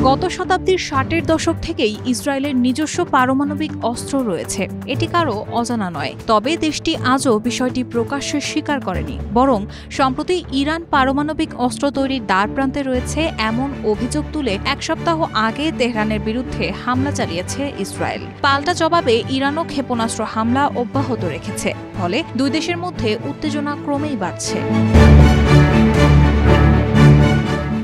গত শতাব্দীর ৬০-এর দশক থেকেই ইসরায়েলের নিজস্ব পারমাণবিক অস্ত্র রয়েছে, এটি কারও অজানা নয়। তবে দেশটি আজও বিষয়টি প্রকাশ্যে স্বীকার করেনি, বরং সম্প্রতি ইরান পারমাণবিক অস্ত্র তৈরির দ্বারপ্রান্তে রয়েছে এমন অভিযোগ তুলে এক সপ্তাহ আগে তেহরানের বিরুদ্ধে হামলা চালিয়েছে ইসরায়েল। পাল্টা জবাবে ইরানও ক্ষেপণাস্ত্র হামলা অব্যাহত রেখেছে, ফলে দুই দেশের মধ্যে উত্তেজনা ক্রমেই বাড়ছে।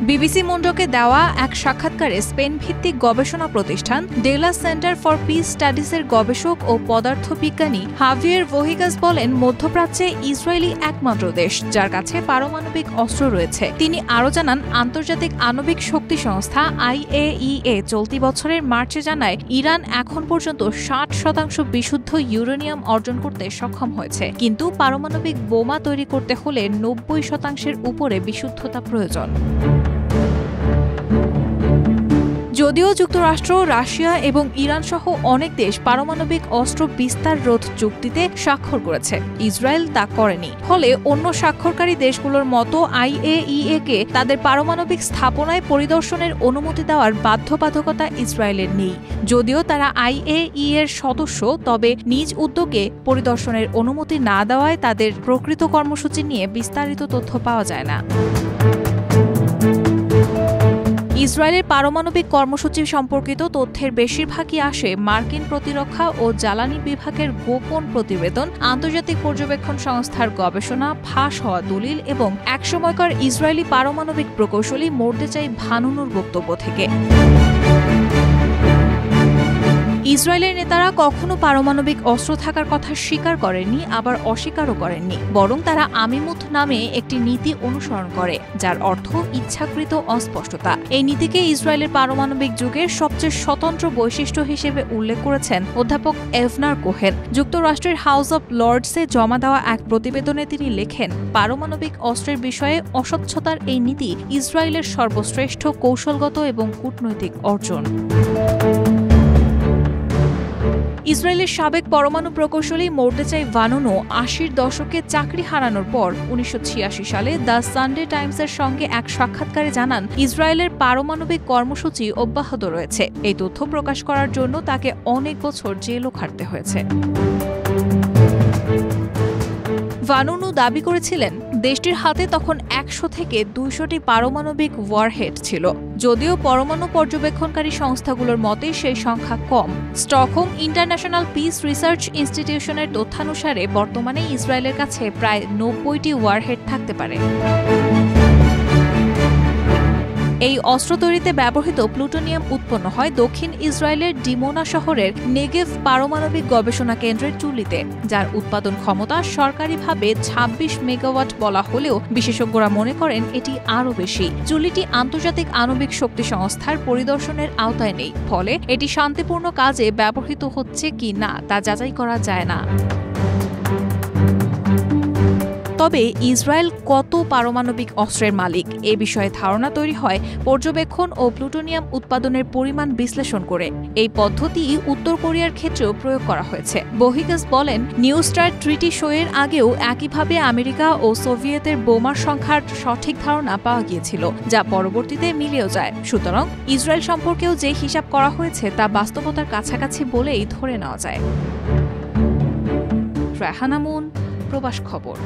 বিবিসি মুন্ডোকে দেওয়া এক সাক্ষাৎকারে স্পেন ভিত্তিক গবেষণা প্রতিষ্ঠান ডেলা সেন্টার ফর পিস স্টাডিজের গবেষক ও পদার্থবিজ্ঞানী হাভিয়ের ভহিগাস বলেন, মধ্যপ্রাচ্যে ইসরায়েলই একমাত্র দেশ যার কাছে পারমাণবিক অস্ত্র রয়েছে। তিনি আরও জানান, আন্তর্জাতিক আণবিক শক্তি সংস্থা IAEA চলতি বছরের মার্চে জানায় ইরান এখন পর্যন্ত 60% বিশুদ্ধ ইউরেনিয়াম অর্জন করতে সক্ষম হয়েছে, কিন্তু পারমাণবিক বোমা তৈরি করতে হলে 90% উপরে বিশুদ্ধতা প্রয়োজন। যদিও যুক্তরাষ্ট্র, রাশিয়া এবং ইরান সহ অনেক দেশ পারমাণবিক অস্ত্র বিস্তার রোধ চুক্তিতে স্বাক্ষর করেছে, ইসরায়েল তা করেনি। ফলে অন্য স্বাক্ষরকারী দেশগুলোর মতো IAEA কে তাদের পারমাণবিক স্থাপনায় পরিদর্শনের অনুমতি দেওয়ার বাধ্যবাধকতা ইসরায়েলের নেই। যদিও তারা IAEA এর সদস্য, তবে নিজ উদ্যোগে পরিদর্শনের অনুমতি না দেওয়ায় তাদের প্রকৃত কর্মসূচি নিয়ে বিস্তারিত তথ্য পাওয়া যায় না। ইসরায়েলের পারমাণবিক কর্মসূচি সম্পর্কিত তথ্যের বেশিরভাগই আসে মার্কিন প্রতিরক্ষা ও জ্বালানি বিভাগের গোপন প্রতিবেদন, আন্তর্জাতিক পর্যবেক্ষণ সংস্থার গবেষণা, ফাঁস হওয়া দলিল এবং একসময়কার ইসরায়েলি পারমাণবিক প্রকৌশলী মোর্দেচাই ভানুনুর বক্তব্য থেকে। ইসরায়েলের নেতারা কখনো পারমাণবিক অস্ত্র থাকার কথা স্বীকার করেননি, আবার অস্বীকারও করেননি, বরং তারা আমিমুত নামে একটি নীতি অনুসরণ করে, যার অর্থ ইচ্ছাকৃত অস্পষ্টতা। এই নীতিকে ইসরায়েলের পারমাণবিক যুগের সবচেয়ে স্বতন্ত্র বৈশিষ্ট্য হিসেবে উল্লেখ করেছেন অধ্যাপক এভনার কোহেন। যুক্তরাষ্ট্রের হাউস অব লর্ডসে জমা দেওয়া এক প্রতিবেদনে তিনি লেখেন, পারমাণবিক অস্ত্রের বিষয়ে অস্বচ্ছতার এই নীতি ইসরায়েলের সর্বশ্রেষ্ঠ কৌশলগত এবং কূটনৈতিক অর্জন। ইসরায়েলের সাবেক পরমাণু প্রকৌশলী মোর্দেচাই ভানুনু 80-র দশকে চাকরি হারানোর পর 1986 সালে দ্য সানডে টাইমসের সঙ্গে এক সাক্ষাৎকারে জানান, ইসরায়েলের পারমাণবিক কর্মসূচি অব্যাহত রয়েছে। এই তথ্য প্রকাশ করার জন্য তাকে অনেক বছর জেলও খাটতে হয়েছে। ভানুনু দাবি করেছিলেন, দেশটির হাতে তখন 100 থেকে 200টি পারমাণবিক ওয়ারহেড ছিল, যদিও পরমাণু পর্যবেক্ষণকারী সংস্থাগুলোর মতে সেই সংখ্যা কম। স্টকহোম ইন্টারন্যাশনাল পিস রিসার্চ ইনস্টিটিউশনের তথ্যানুসারে বর্তমানে ইসরায়েলের কাছে প্রায় 90টি ওয়ারহেড থাকতে পারে। এই অস্ত্র তৈরিতে ব্যবহৃত প্লুটোনিয়াম উৎপন্ন হয় দক্ষিণ ইসরায়েলের ডিমোনা শহরের নেগেভ পারমাণবিক গবেষণা কেন্দ্রের চুল্লিতে, যার উৎপাদন ক্ষমতা সরকারিভাবে 26 মেগাওয়াট বলা হলেও বিশেষজ্ঞরা মনে করেন এটি আরও বেশি। চুল্লিটি আন্তর্জাতিক আণবিক শক্তি সংস্থার পরিদর্শনের আওতায় নেই, ফলে এটি শান্তিপূর্ণ কাজে ব্যবহৃত হচ্ছে কি না তা যাচাই করা যায় না। তবে ইসরায়েল কত পারমাণবিক অস্ত্রের মালিক, এ বিষয়ে ধারণা তৈরি হয় পর্যবেক্ষণ ও প্লুটোনিয়াম উৎপাদনের পরিমাণ বিশ্লেষণ করে। এই পদ্ধতি উত্তর কোরিয়ার ক্ষেত্রেও প্রয়োগ করা হয়েছে। ভহিগাস বলেন, নিউ স্টার ট্রিটি শোয়ের আগেও একইভাবে আমেরিকা ও সোভিয়েতের বোমার সংখ্যার সঠিক ধারণা পাওয়া গিয়েছিল, যা পরবর্তীতে মিলেও যায়। সুতরাং ইসরায়েল সম্পর্কেও যে হিসাব করা হয়েছে তা বাস্তবতার কাছাকাছি বলেই ধরে নেওয়া যায়। রাহানা মুন, প্রবাস খবর।